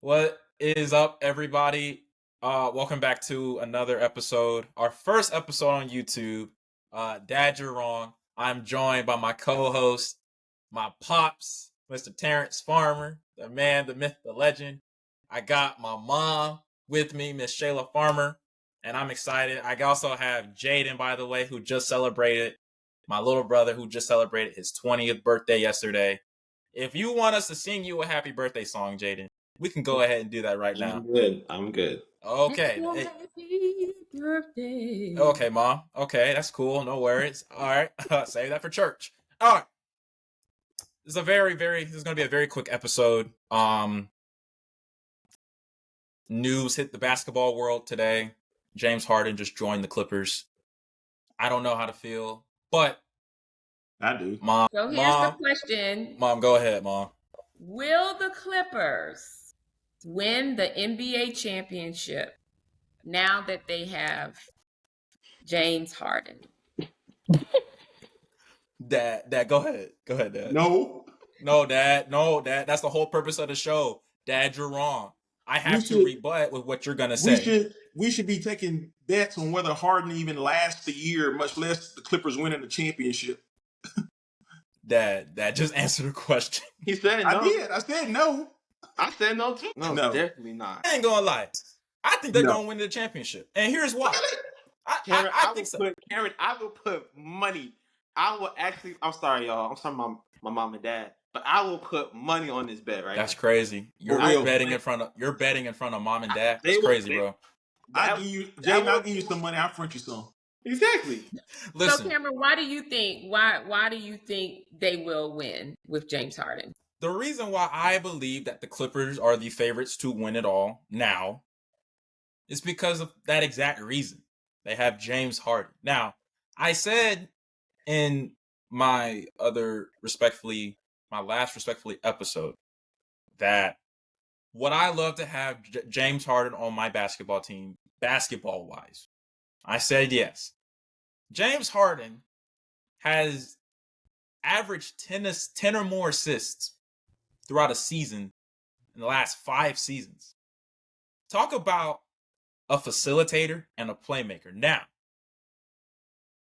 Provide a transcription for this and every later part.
What is up, everybody? Welcome back to another episode, our first episode on YouTube. Dad, you're wrong. I'm joined by my co-host, my pops, Mr. Terrence Farmer, the man, the myth, the legend. I got my mom with me, Miss Shayla Farmer, and I'm excited. I also have Jaden, by the way, who just celebrated, my little brother, who just celebrated his 20th birthday yesterday. If you want us to sing you a happy birthday song, Jaden, we can go ahead and do that right now. I'm good. Okay. Happy birthday. Okay, Mom. Okay, that's cool. No worries. All right. Save that for church. All right. This is going to be a very quick episode. News hit the basketball world today. James Harden just joined the Clippers. I don't know how to feel, but I do. Mom. So here's the question. Mom, go ahead, Mom. Will the Clippers win the NBA championship now that they have James Harden? Dad, go ahead. Go ahead, Dad. No. No, Dad. That's the whole purpose of the show. Dad, you're wrong. I have to rebut with what you're gonna say. We should be taking bets on whether Harden even lasts the year, much less the Clippers winning the championship. Dad, just answer the question. He said no. I did. I said no. I said no too. No, definitely not. I ain't gonna lie. I think they're gonna win the championship, and here's why. I think so. Cameron, I will put money. I will actually. I'm sorry, y'all. I'm sorry, my mom and dad, but I will put money on this bet right That's now. crazy. You're betting in front of mom and dad. That's crazy, bro. I'll give you some money. I'll front you some. Exactly. Listen, so Cameron, why do you think they will win with James Harden? The reason why I believe that the Clippers are the favorites to win it all now is because of that exact reason. They have James Harden. Now, I said in my last respectfully episode that would I love to have James Harden on my basketball team, basketball-wise? I said yes. James Harden has averaged 10 or more assists throughout a season in the last 5 seasons. Talk about a facilitator and a playmaker. Now,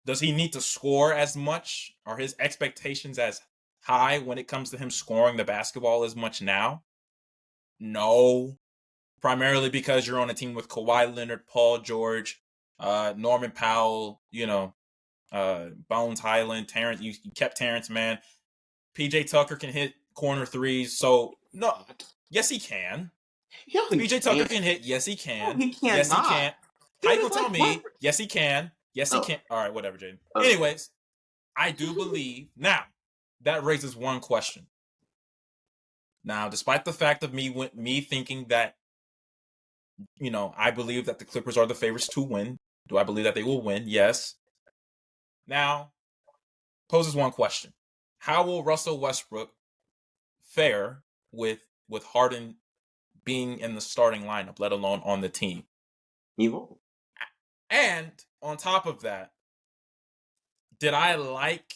does he need to score as much? Are his expectations as high when it comes to him scoring the basketball as much now? No. Primarily because you're on a team with Kawhi Leonard, Paul George, Norman Powell, Bones Highland, Terrence. You kept Terrence, man. PJ Tucker can hit corner threes. So, no. Yes, he can. PJ Tucker can hit. Yes, he can. No, he can't. Yes, he can. How you gonna tell me? Yes, he can. Yes, he can. All right, whatever, Jaden. Anyways, I do believe. Now, that raises one question. Now, despite the fact of me thinking that, I believe that the Clippers are the favorites to win. Do I believe that they will win? Yes. Now, poses one question. How will Russell Westbrook fare with Harden being in the starting lineup, let alone on the team? He won't. And on top of that, did I like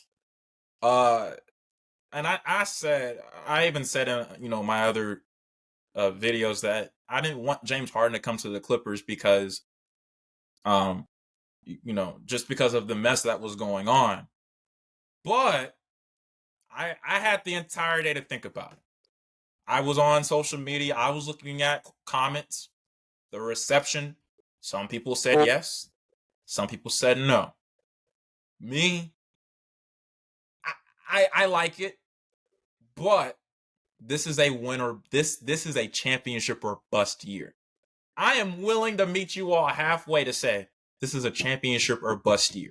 and I even said in my other videos that I didn't want James Harden to come to the Clippers because just because of the mess that was going on. But I had the entire day to think about it. I was on social media. I was looking at comments, the reception. Some people said yes. Some people said no. Me, I like it, but this is a winner. This is a championship or bust year. I am willing to meet you all halfway to say this is a championship or bust year.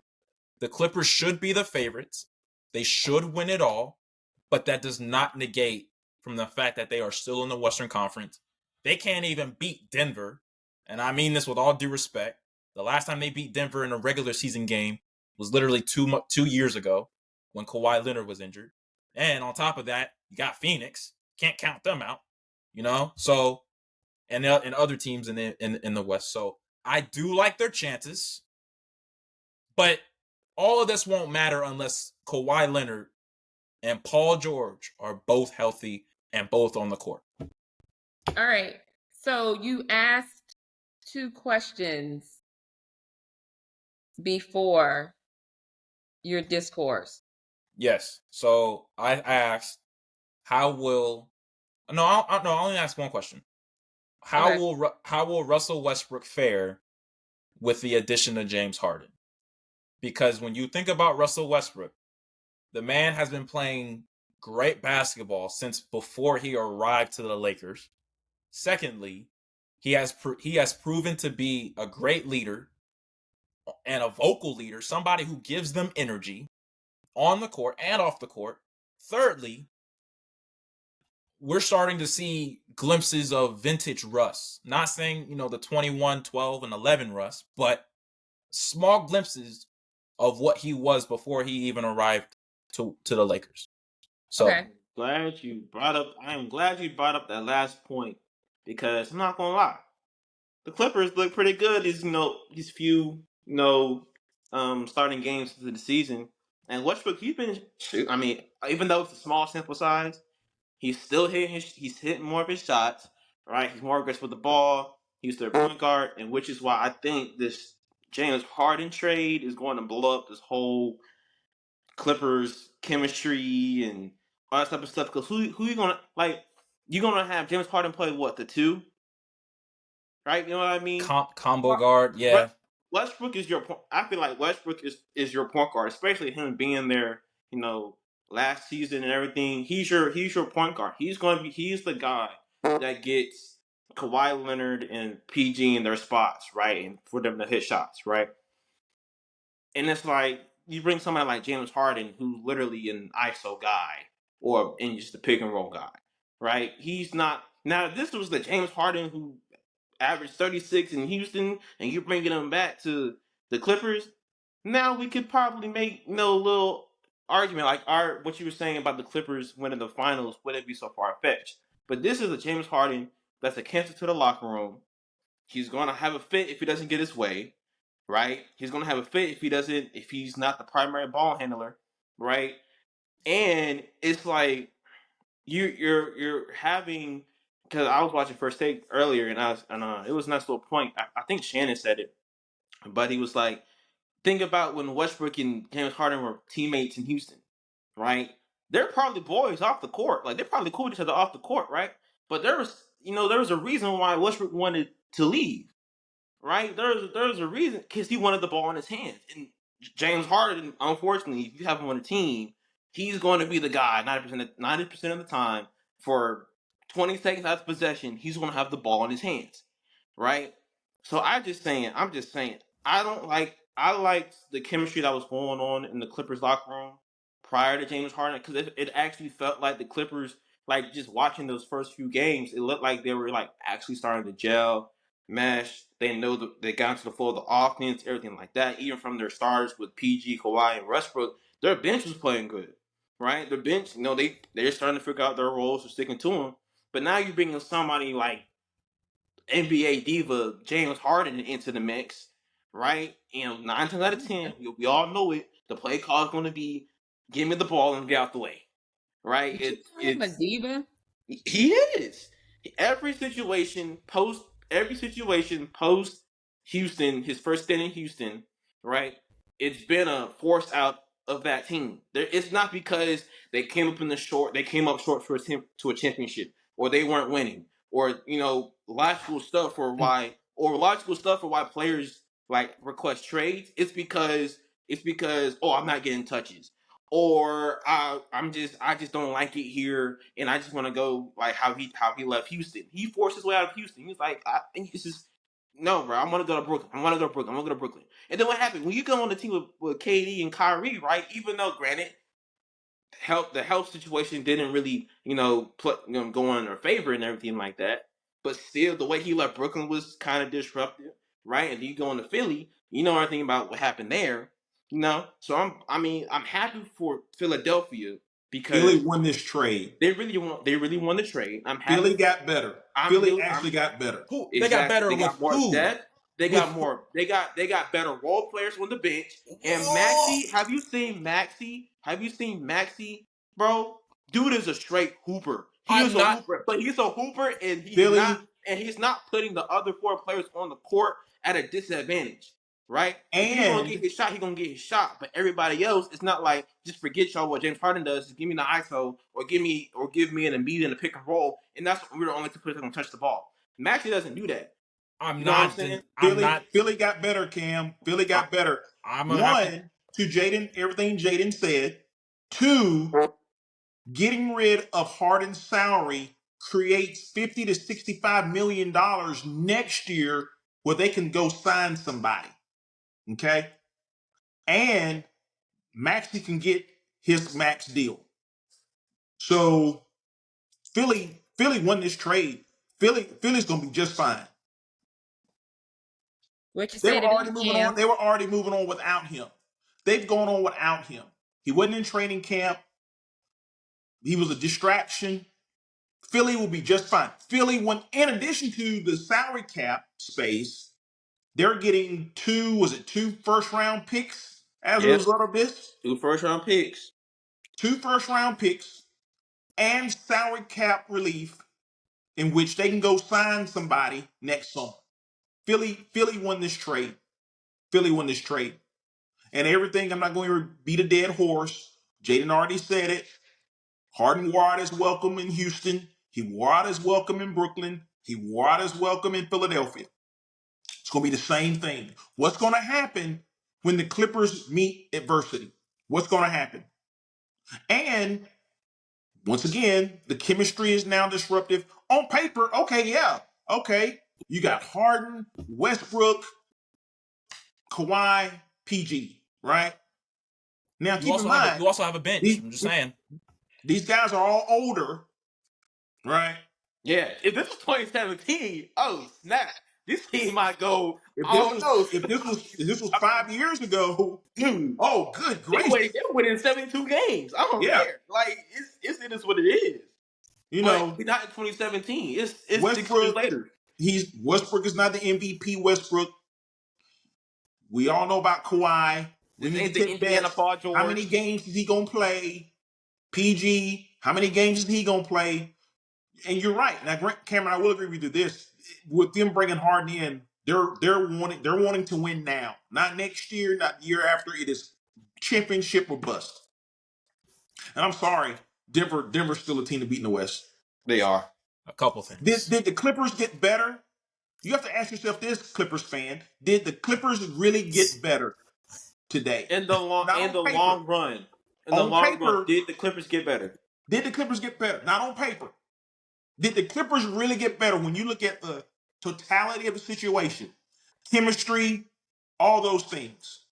The Clippers should be the favorites. They should win it all, but that does not negate from the fact that they are still in the Western Conference. They can't even beat Denver, and I mean this with all due respect. The last time they beat Denver in a regular season game was literally 2 years ago when Kawhi Leonard was injured. And on top of that, you got Phoenix. Can't count them out, So, and other teams in the West. So I do like their chances, but all of this won't matter unless Kawhi Leonard and Paul George are both healthy and both on the court. All right. So you asked 2 questions before your discourse. Yes. So I asked, how will no, I only asked one question. How Okay. will Russell Westbrook fare with the addition of James Harden? Because when you think about Russell Westbrook, the man has been playing great basketball since before he arrived to the Lakers. Secondly, he has proven to be a great leader and a vocal leader, somebody who gives them energy on the court and off the court. Thirdly, we're starting to see glimpses of vintage Russ. Not saying, the 21, 12, and 11 Russ, but small glimpses of what he was before he even arrived to the Lakers. So, Okay. I am glad you brought up that last point, because I'm not gonna lie, the Clippers look pretty good these few starting games of the season. And Westbrook, he's been I mean, even though it's a small sample size, he's hitting more of his shots, right? He's more aggressive with the ball. He's their point guard, and which is why I think this James Harden trade is going to blow up this whole Clippers chemistry and all that type of stuff. Because who you gonna like? You're gonna have James Harden play what, the 2, right? You know what I mean? combo guard, yeah. Westbrook is your point. I feel like Westbrook is your point guard, especially him being there. Last season and everything. He's your point guard. He's the guy that gets Kawhi Leonard and PG in their spots, right, and for them to hit shots, right. And it's like you bring somebody like James Harden, who's literally an ISO guy or in just a pick and roll guy, right? He's not. Now, if this was the James Harden who averaged 36 in Houston, and you're bringing him back to the Clippers, now we could probably make a little argument like what you were saying about the Clippers winning the finals wouldn't be so far fetched. But this is a James Harden that's a cancer to the locker room. He's going to have a fit if he doesn't get his way, right? He's going to have a fit if he's not the primary ball handler, right? And it's like you're having, because I was watching First Take earlier, and it was a nice little point. I think Shannon said it, but he was like, think about when Westbrook and James Harden were teammates in Houston, right? They're probably boys off the court, like they're probably cool with each other off the court, right? But there was a reason why Westbrook wanted to leave, right? There's a reason, because he wanted the ball in his hands. And James Harden, unfortunately, if you have him on a team, he's going to be the guy 90% of the time for 20 seconds out of possession. He's going to have the ball in his hands, right? So I'm just saying, I liked the chemistry that was going on in the Clippers locker room prior to James Harden, because it actually felt like the Clippers, like just watching those first few games, it looked like they were like actually starting to gel, mesh. They know they got into the flow of the offense, everything like that. Even from their stars with PG, Kawhi, and Westbrook, their bench was playing good, right? Their bench, they're starting to figure out their roles, and sticking to them. But now you bring in somebody like NBA diva James Harden into the mix, right? 9 times out of 10, we all know it. The play call is going to be, give me the ball and get out the way, right? Did you call him a diva? He is. Every situation post Houston, his first stint in Houston, right? It's been a force out of that team. It's not because they came up short to a championship, or they weren't winning, or logical stuff for why players like request trades. It's because I'm not getting touches, or I just don't like it here, and I just want to go, like how he left Houston. He forced his way out of Houston. He's like, I think this is no, bro. I want to go to Brooklyn. I want to go to Brooklyn. I want to go to Brooklyn. And then what happened when you come on the team with KD and Kyrie, right? Even though, granted, the health situation didn't really go in their favor and everything like that, but still the way he left Brooklyn was kind of disruptive, right? And then you go into Philly, everything about what happened there, so I'm happy for Philadelphia, because Philly won this trade. they really won the trade. I'm happy. Philly got better. Philly actually got better. Who Exactly. they got better They with got more who? depth. They got more. They got better role players on the bench. And Maxey, have you seen Maxey, bro? Dude is a straight hooper. He I'm is a not. hooper, but he's a hooper, and he's Philly- not. and he's not putting the other 4 players on the court at a disadvantage, right? If he's gonna get his shot, he's gonna get his shot. But everybody else, it's not like just forget y'all what James Harden does. Just give me the ISO or give me an Embiid in a pick and roll, and that's we're the only 2 players that can touch the ball. Maxey doesn't do that. I'm What I'm not. saying? Philly got better, Cam. Philly got better. I'm One, to Jaden, everything Jaden said. 2, getting rid of Harden's salary creates $50 to $65 million next year where they can go sign somebody. Okay? And Maxey can get his max deal. So Philly won this trade. Philly's gonna be just fine. What you They say were to already me, moving Cam? on. They were already moving on without him. They've gone on without him. He wasn't in training camp. He was a distraction. Philly will be just fine. Philly, in addition to the salary cap space, they're getting 2 first-round picks as a Yep. result of this? 2 first-round picks. 2 first-round picks and salary cap relief in which they can go sign somebody next summer. Philly won this trade. Philly won this trade. And everything, I'm not going to beat a dead horse. Jaden already said it. Harden wore out his welcome in Houston. He wore out his welcome in Brooklyn. He wore out his welcome in Philadelphia. It's going to be the same thing. What's going to happen when the Clippers meet adversity? What's going to happen? And once again, the chemistry is now disruptive. On paper, okay. You got Harden, Westbrook, Kawhi, PG, right? Now, keep in mind, you also have a bench. I'm just saying. These guys are all older, right? Yeah, if this was 2017, oh snap, this team might go. If this was 5 years ago, dude. Oh, good They gracious! winning 72 games. I don't care. Like it is what it is. You But know, we're not in 2017. It's 6 Westbrook. years later. Westbrook is not the MVP. Westbrook. We all know about Kawhi. We This need ain't to the take Indiana bets. Paul George. How many games is he gonna play? PG. How many games is he gonna play? And you're right. Now, Cameron, I will agree with you. This with them bringing Harden in, they're wanting to win now, not next year, not the year after. It is championship or bust. And I'm sorry, Denver's still a team to beat in the West. They are. A couple things. Did the Clippers get better? You have to ask yourself this, Clippers fan: did the Clippers really get better today? In the long run. Did the Clippers get better? Did the Clippers get better? Not on paper. Did the Clippers really get better when you look at the totality of the situation, chemistry, all those things?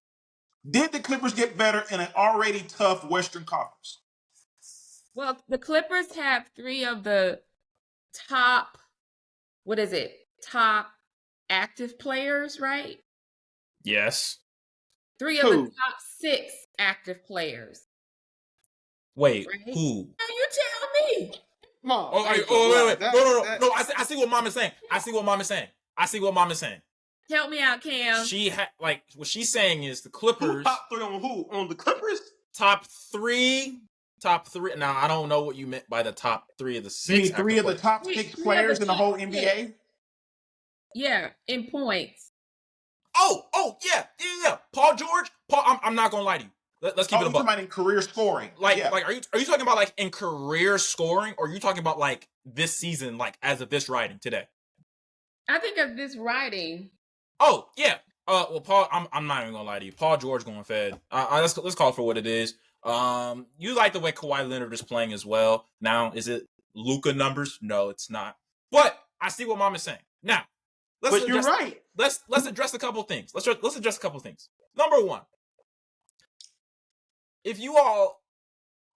Did the Clippers get better in an already tough Western Conference? Well, the Clippers have 3 of the top, top active players, right? Yes. 3 of the top 6 active players. Wait, right? who? Now you tell me. Mom, wait. No. I see what Mom is saying. Help me out, Cam. What she's saying is the Clippers. Top 3 on who? On the Clippers? Top three. Now I don't know what you meant by the top 3 of the 6. You mean 3 of the top 6 players in the whole NBA? Yeah, in points. Oh, yeah. Paul George. I'm not gonna lie to you. Let's keep it a buck. You're talking about in career scoring. Are you talking about like in career scoring, or are you talking about like this season, like as of this writing today? I think of this writing. Oh yeah. Well, Paul, I'm not even gonna lie to you. Paul George going fed. Let's call it for what it is. You like the way Kawhi Leonard is playing as well. Now, is it Luka numbers? No, it's not. But I see what Mom is saying. Now, you're right. Let's address a couple things. Let's address a couple things. Number one, if you all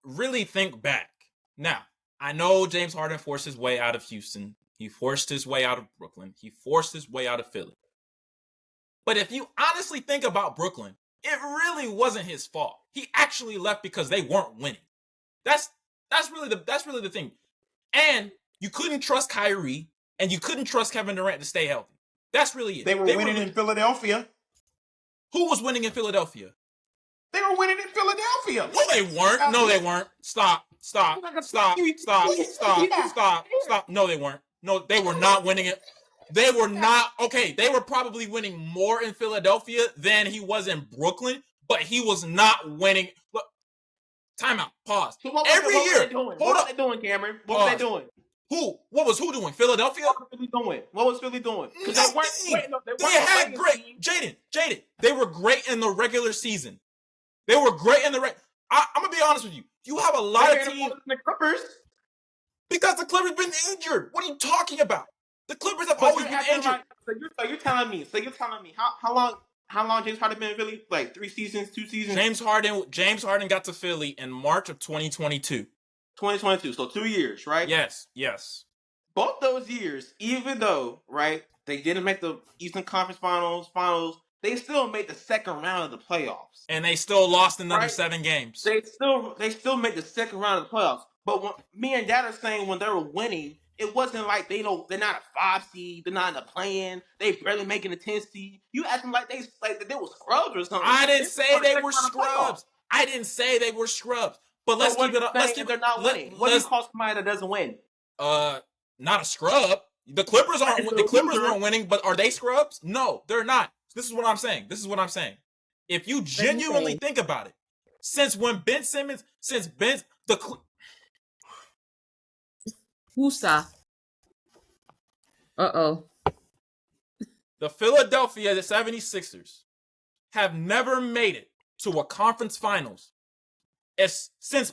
really think back, now I know James Harden forced his way out of Houston. He forced his way out of Brooklyn. He forced his way out of Philly. But if you honestly think about Brooklyn, it really wasn't his fault. He actually left because they weren't winning. That's really the thing. And you couldn't trust Kyrie, and you couldn't trust Kevin Durant to stay healthy. That's really it. They were winning in Philadelphia. Who was winning in Philadelphia? They were winning in Philadelphia. No, they weren't. No, they weren't. Stop. No, they weren't. No, they were not winning it. They were not. Okay, they were probably winning more in Philadelphia than he was in Brooklyn, but he was not winning. Look, timeout. Pause. So what Every was year. they doing? What was they doing, Cameron? What was they doing? Who? What was who doing? Philadelphia? What was Philly doing? What was Philly doing? Because they weren't. They had great. Jaden. They were great in the regular season. They were great in the I'm gonna be honest with you. You have a lot of teams. The Clippers. Because the Clippers been injured. What are you talking about? The Clippers have always been injured. So you're telling me how long James Harden been in Philly? Like 3 seasons, 2 seasons? James Harden got to Philly in March of 2022. 2022, so 2 years, right? Yes. Both those years, even though, right, they didn't make the Eastern Conference Finals, they still made the second round of the playoffs. And they still lost in under 7 games. They still made the second round of the playoffs. But when me and Dad are saying when they were winning, it wasn't like they're not a 5 seed, they're not in the play-in, they barely making a 10 seed. You acting like they were scrubs or something. I didn't say they were scrubs. I didn't say they were scrubs. But let's keep it up. Let's keep they're not winning. What do you call somebody that doesn't win? Not a scrub. The Clippers weren't winning, but are they scrubs? No, they're not. This is what I'm saying. If you genuinely think about it, since Ben Simmons, Woosa. the Philadelphia 76ers have never made it to a conference finals since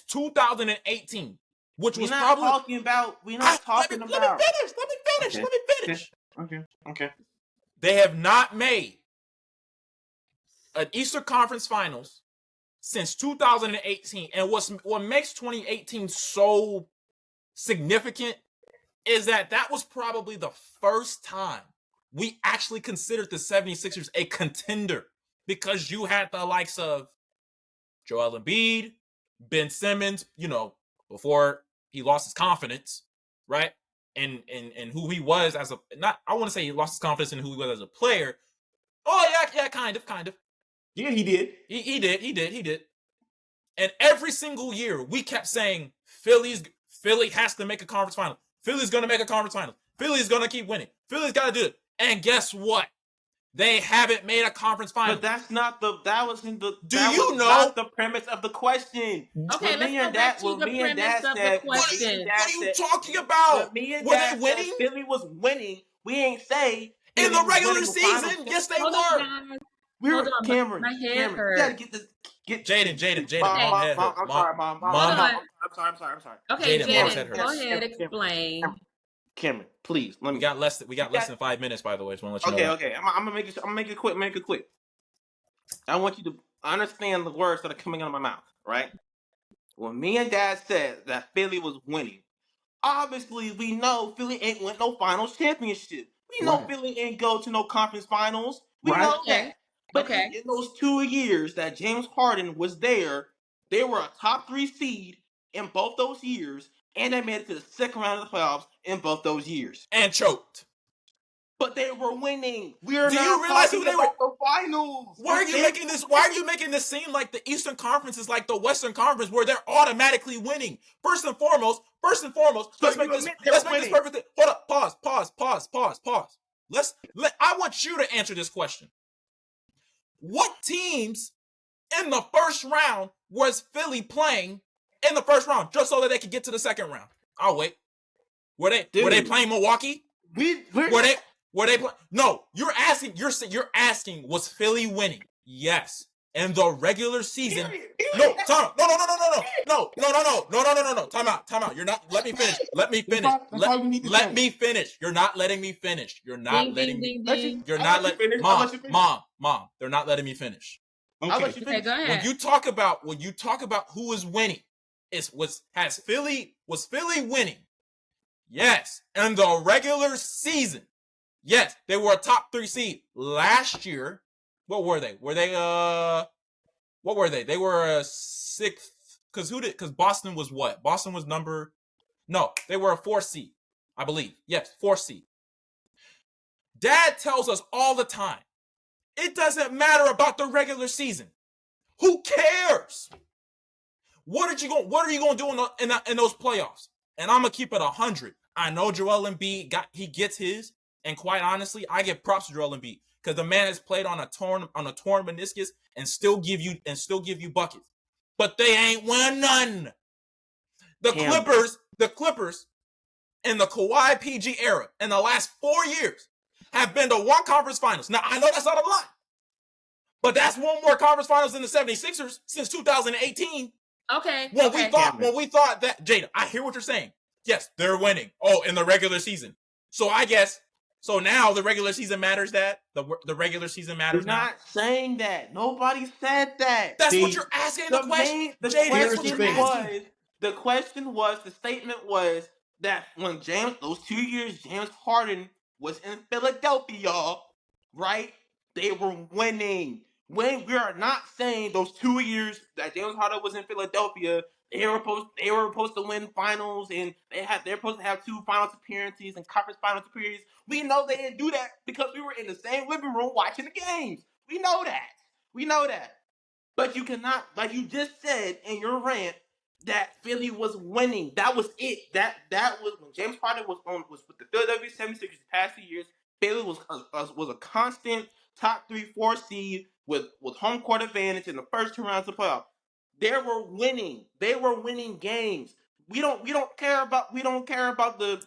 2018, which was probably we're not talking about. Let me finish. Okay. They have not made an Eastern Conference Finals since 2018, and what makes 2018 so significant is that was probably the first time we actually considered the 76ers a contender, because you had the likes of Joel Embiid, Ben Simmons, before he lost his confidence, right? And who he was I want to say he lost his confidence in who he was as a player. Oh yeah, kind of. Yeah, he did. He did. And every single year we kept saying Philly has to make a conference final. Philly's gonna make a conference final. Philly's gonna keep winning. Philly's gotta do it. And guess what? They haven't made a conference final. But that's not the premise of the question. Okay, let's go back to the premise of the question. What are you talking about? Were they winning? Philly was winning. We ain't say in the regular season. Yes, they were. We were Cameron. My head hurt. You gotta get Jaden. Mom, I'm sorry, Mom. I'm sorry. Okay, Jaden, go ahead, explain. Cameron, please. We got less than 5 minutes, by the way. So I want to let you know. Okay. I'm gonna make it quick. I want you to understand the words that are coming out of my mouth, right? When me and Dad said that Philly was winning, obviously we know Philly ain't win no finals championship. We know Philly ain't go to no conference finals. We know that. But in those 2 years that James Harden was there, they were a top 3 seed in both those years, and they made it to the second round of the playoffs in both those years. And choked. But they were winning. Do you realize who they were? The finals. Why are you making this seem like the Eastern Conference is like the Western Conference, where they're automatically winning? First and foremost, let's make this perfect. Hold up. Pause. I want you to answer this question. What teams in the first round was Philly playing in the first round, just so that they could get to the second round? I'll wait. Were they playing Milwaukee? Were they play? No, you're asking, was Philly winning? Yes. In the regular season. No. Time out. You're not. Let me finish. Let me finish. You're not letting me finish. You're not letting me. You're not letting. Mom. They're not letting me finish. Okay, go ahead. When you talk about who is winning, was Philly winning? Yes. In the regular season. Yes, they were a top 3 seed last year. What were they? What were they? They were a 6th. Because Boston was what? Boston was they were a 4 seed, I believe. Yes, 4 seed. Dad tells us all the time, it doesn't matter about the regular season. Who cares? What are you going to do in those playoffs? And I'm going to keep it 100. I know Joel Embiid gets his, and quite honestly, I give props to Joel Embiid because the man has played on a torn meniscus and still give you buckets. But they ain't won none. The Clippers in the Kawhi PG era in the last 4 years have been to one conference finals. Now, I know that's not a lot, but that's one more conference finals than the 76ers since 2018. Okay. When we thought that, Jada, I hear what you're saying. Yes, they're winning. Oh, in the regular season. So I guess, so now the regular season matters that? The regular season matters You're now? not saying that. Nobody said that. That's what you're asking the question. Jada, The question was, the statement was that when those 2 years James Harden was in Philadelphia, right? They were winning. When we are not saying those 2 years that James Harden was in Philadelphia, they were supposed to win finals and they're supposed to have 2 finals appearances and conference finals appearances. We know they didn't do that because we were in the same living room watching the games. We know that. But you cannot, like you just said in your rant, that Philly was winning. That was it. That was when James Harden was with the Philadelphia 76ers the past 2 years. Philly was a constant top 3-4 seed with home court advantage in the first 2 rounds of the playoffs. They were winning. They were winning games. We don't care about the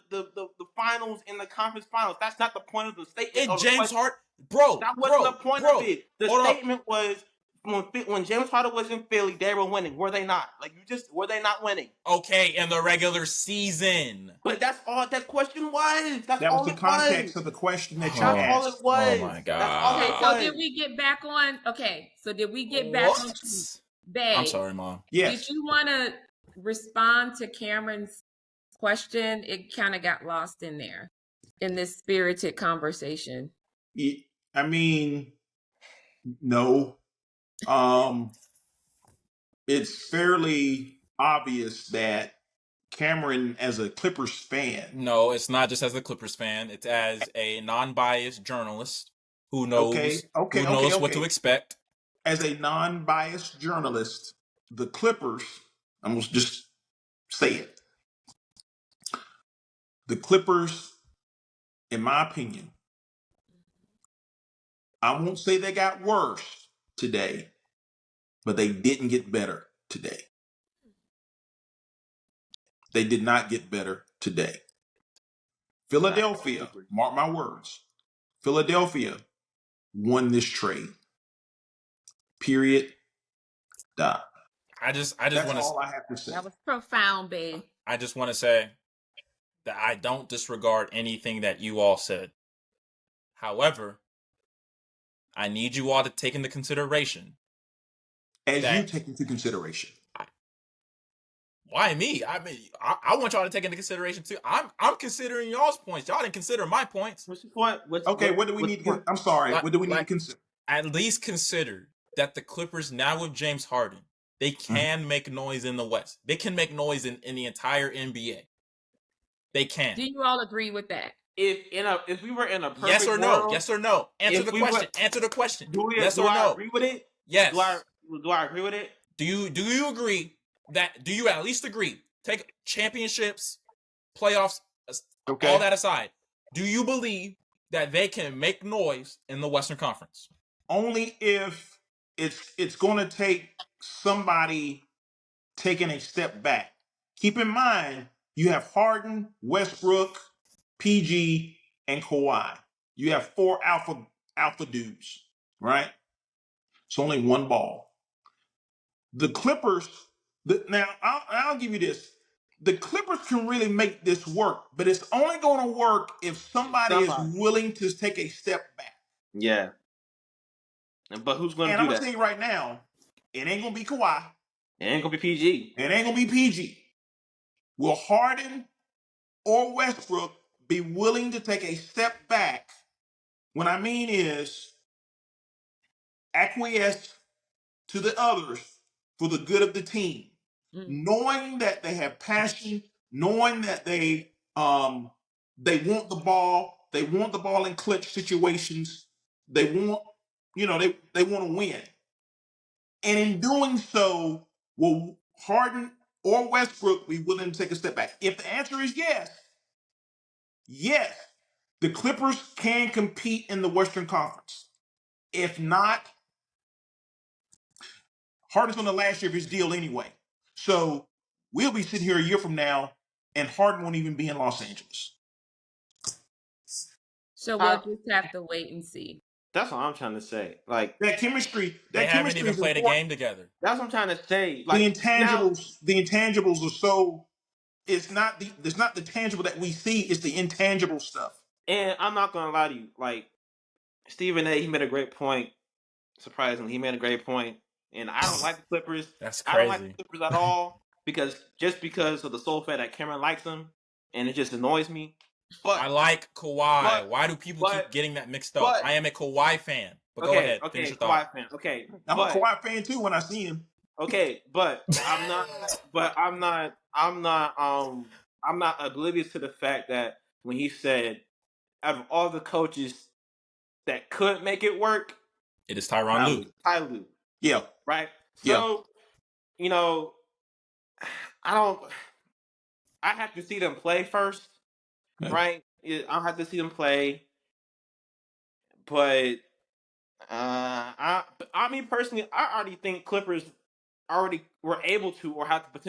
finals and the conference finals. That's not the point of the statement. And James Harden, bro, that wasn't the point of it. The statement up. was when James Harden was in Philly, they were winning. Were they not? Were they not winning? Okay, in the regular season. But that's all that question was. That was the context of the question that you asked. That's all it was. Oh my God. Okay, so did we get back on? Okay, so did we get back on? Babe, I'm sorry, Mom. Yes. Did you want to respond to Cameron's question? It kind of got lost in there in this spirited conversation. I mean, no. It's fairly obvious that Cameron, as a Clippers fan. No, it's not just as a Clippers fan. It's as a non-biased journalist who knows what to expect. As a non-biased journalist, the Clippers, I'm going to just say it. The Clippers, in my opinion, I won't say they got worse today, but they didn't get better today. They did not get better today. Philadelphia, mark my words, Philadelphia won this trade. Period. Dot. I just That's want to. all I have to say. That was profound, babe. I just want to say that I don't disregard anything that you all said. However, I need you all to take into consideration. You take into consideration. Why me? I mean, I want y'all to take into consideration too. I'm considering y'all's points. Y'all didn't consider my points. What's the point? What do we need to? I'm sorry. What do we need to consider? At least consider that the Clippers now with James Harden, they can make noise in the West. They can make noise in the entire NBA. They can. Do you all agree with that? If we were in a perfect yes or no? world, yes or no? Answer the question. Answer the question. Yes or no? Do I agree with it? Yes. Do I agree with it? Do you agree that? Do you at least agree? Take championships, playoffs, all that aside. Do you believe that they can make noise in the Western Conference? Only if it's going to take somebody taking a step back. Keep in mind, you have Harden, Westbrook, PG, and Kawhi. You have 4 alpha dudes, right? It's only one ball. The Clippers, now I'll give you this. The Clippers can really make this work, but it's only going to work if somebody is willing to take a step back. Yeah. But who's going to do that? And I'm going to tell you right now, it ain't going to be Kawhi. It ain't going to be PG. It ain't going to be PG. Will Harden or Westbrook be willing to take a step back? What I mean is acquiesce to the others for the good of the team, knowing that they have passion, knowing that they want the ball, they want the ball in clutch situations, they want they want to win, and in doing so, will Harden or Westbrook be willing to take a step back? If the answer is yes, yes, the Clippers can compete in the Western Conference. If not, Harden's on the last year of his deal anyway. So we'll be sitting here a year from now, and Harden won't even be in Los Angeles. So we'll just have to wait and see. That's what I'm trying to say. Like That chemistry, They that haven't chemistry even is played a important. game together. that's what I'm trying to say. The Like now, intangibles are so. It's not the tangible that we see. It's the intangible stuff. and I'm not gonna lie to you. Like Stephen A. He made a great point. Surprisingly, he made a great point. And I don't like the Clippers. That's I don't like crazy. the Clippers at all because of the sole fact that Cameron likes them, and it just annoys me. I But like Kawhi. but Why do people keep but getting that mixed up? but I am a Kawhi fan. But go ahead, finish your thought. Kawhi fan. Okay, I'm a but Kawhi fan too when I see him. okay, but I'm not. But I'm not oblivious to the fact that when he said, out of all the coaches that could make it work, It is Tyronn Lue. Ty Lue, Yeah, right? yeah. So you know, I don't. I have to see them play first, Yeah. right? I'll have to see them play, but I mean personally, I already think Clippers already were able to or had the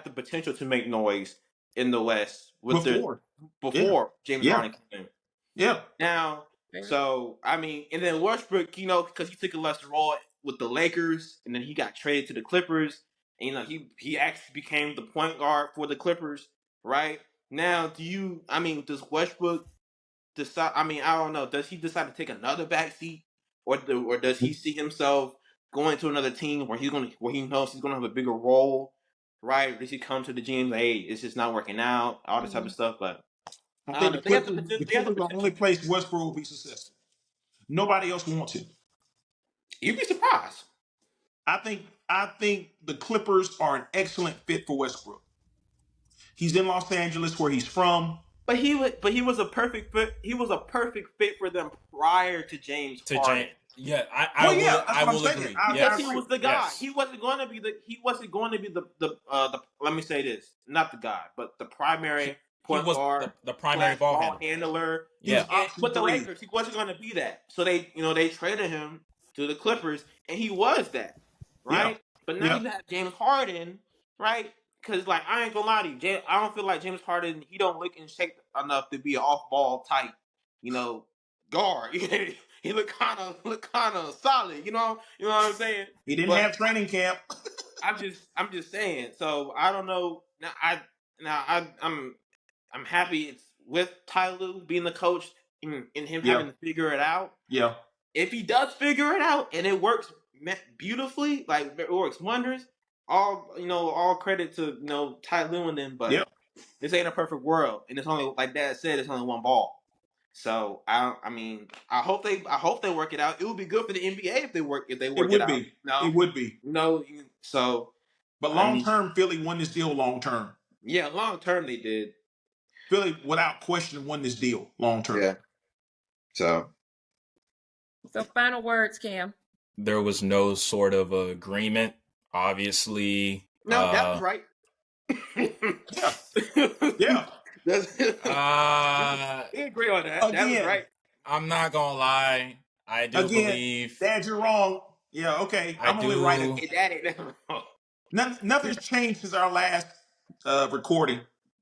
potential to make noise in the West with their Before. Yeah. before James Yeah. Harden came in. Yeah. Now, so I mean, and then Westbrook, because he took a lesser role with the Lakers, and then he got traded to the Clippers, and he actually became the point guard for the Clippers, right? Now, does Westbrook decide? I mean, I don't know. Does he decide to take another backseat, or does he see himself going to another team where he knows he's gonna have a bigger role, right? Or does he come to the GM like, hey, it's just not working out, all this type of stuff? But I I think don't the know. They have the Clippers, potential. the They have the Clippers are the only potential. place Westbrook will be successful. Nobody else wants him. You'd be surprised. I think the Clippers are an excellent fit for Westbrook. He's in Los Angeles, where he's from. But he was a perfect fit. He was a perfect fit for them prior to James To Harden. James, yeah, Well, yeah, that's I what I'm will saying. agree. I Because Yes, he agree. was the guy. yes. He wasn't going to be the let me say this, not the guy, but the primary He point was guard the primary ball ball handler. handler. He was Yeah, option With the 3. Lakers, he wasn't going to be that. So they traded him to the Clippers, and he was that, Yeah. right? But now Yeah. you have James Harden, right? Because like I ain't gonna lie to you, I don't feel like James Harden. He don't look in shape enough to be an off-ball type, you know, guard. He look kind of solid, you know what I'm saying? He didn't But have training camp. I'm just saying. So I don't know. I'm happy it's with Ty Lue being the coach and him Yeah. having to figure it out. Yeah. If he does figure it out and it works beautifully, like it works wonders, all credit to Ty Lue and them. But Yeah. this ain't a perfect world, and it's only like Dad said, it's only one ball. So I mean, I hope they work it out. It would be good for the NBA if they work It it would out. be. It would be. So But I long mean, term, Philly won this deal long term. yeah, long term they did. Philly, without question, won this deal long term. Yeah. So final words, Cam. there was no sort of agreement. Obviously, no, that was right. Yeah. Yeah. We agree on that. That was Again, right. I'm not gonna lie. I do again, believe. Dad, you're wrong. Yeah, okay. I I'm only right do. again. That ain't never wrong. Nothing's changed since our last recording.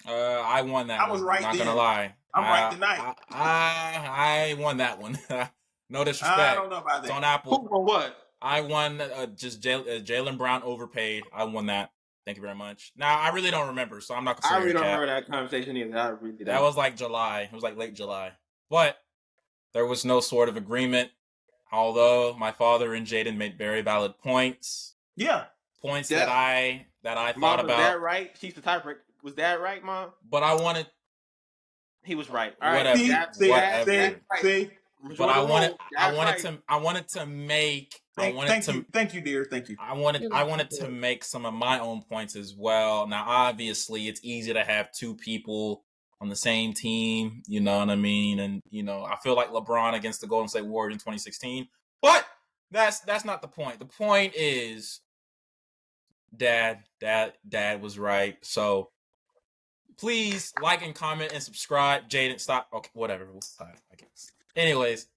I won that I was one. right Not gonna then. lie. I'm right tonight. I won that one. No disrespect. I don't know about It's on that. Apple. Who or what? I won just Jalen Brown overpaid. I won that. Thank you very much. Now I really don't remember, so I'm not I considering really a don't cap. remember that conversation either. I really don't. That was like July. It was like late July. But there was no sort of agreement. Although my father and Jaden made very valid points. Yeah. Points Yeah. that I thought Mom, about. was that right? She's the tiebreaker. Was that right, Mom? But I wanted He was right. All right. whatever. Whatever. See. But I wanted to Thank you, dear. Thank you. I wanted to make some of my own points as well. Now, obviously, it's easy to have two people on the same team, you know what I mean? And I feel like LeBron against the Golden State Warriors in 2016. But that's not the point. The point is, Dad was right. So please like and comment and subscribe. Jaden, stop. Okay, whatever. We'll stop, I guess. Anyways,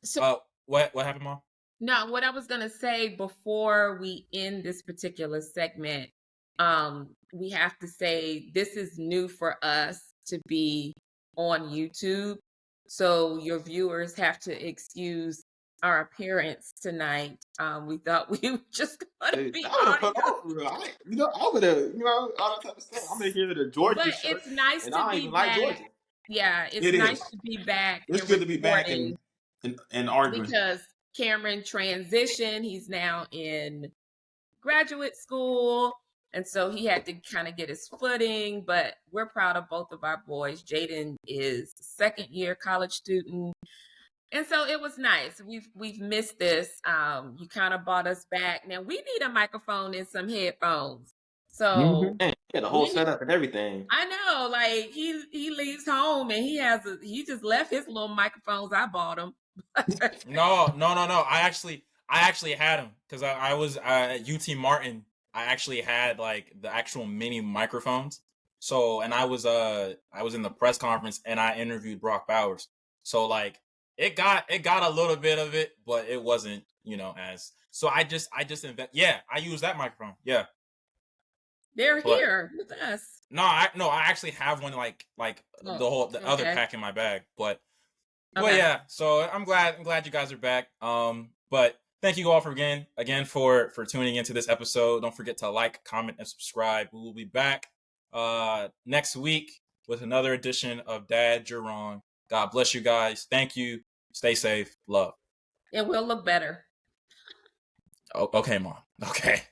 So what happened, Mom? no, what I was gonna say before we end this particular segment, we have to say this is new for us to be on YouTube. So your viewers have to excuse our appearance tonight. We thought we were just gonna Hey, be I would have put audio. on for real. I would have, all that type of stuff. I'm gonna give it a Georgia But shirt, it's nice and to I don't be even like back. Georgia. Yeah, it's It nice is. to be back It's and good to be back recording and arguing. because Cameron transitioned. He's now in graduate school. And so he had to kind of get his footing, but we're proud of both of our boys. Jaden is second year college student. And so it was nice. We've missed this. You kind of brought us back. Now we need a microphone and some headphones. So Man, he had a whole setup and everything. I know, like he leaves home and he just left his little microphones. I bought him. No. I actually had him because I was at UT Martin. I actually had like the actual mini microphones. So, and I was in the press conference and I interviewed Brock Bowers. So like it got a little bit of it, but it wasn't, as so I just yeah, I used that microphone. Yeah. They're But here with us. I actually have one like the other okay. pack in my bag, but Okay. yeah, so I'm glad you guys are back. But thank you all for again for tuning into this episode. Don't forget to like, comment, and subscribe. We will be back next week with another edition of Dad, You're Wrong. God bless you guys. Thank you. Stay safe. Love. And we'll look better. Oh, okay, Mom. Okay.